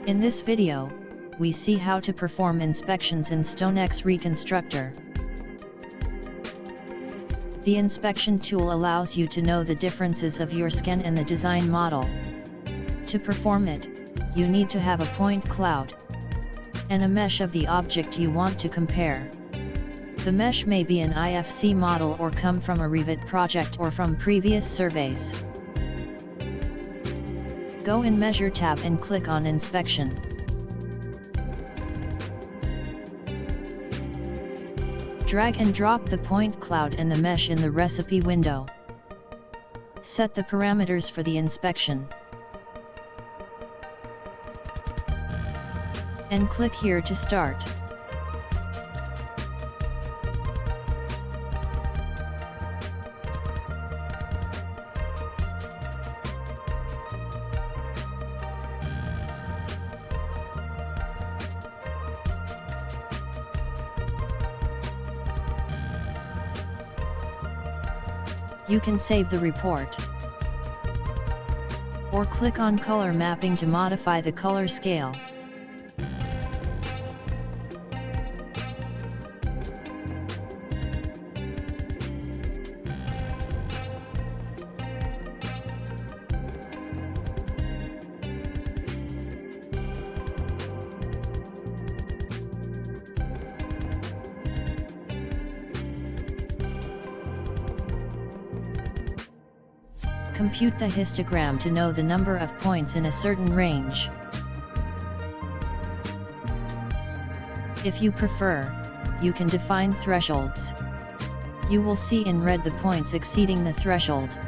In this video, we see how to perform inspections in Stonex Reconstructor. The inspection tool allows you to know the differences of your scan and the design model. To perform it, you need to have a point cloud and a mesh of the object you want to compare. The mesh may be an IFC model or come from a Revit project or from previous surveys. Go in Measure tab and click on Inspection. Drag and drop the point cloud and the mesh in the recipe window. Set the parameters for the inspection. And click here to start. You can save the report, or click on color mapping to modify the color scale. Compute the histogram to know the number of points in a certain range. If you prefer, you can define thresholds. You will see in red the points exceeding the threshold.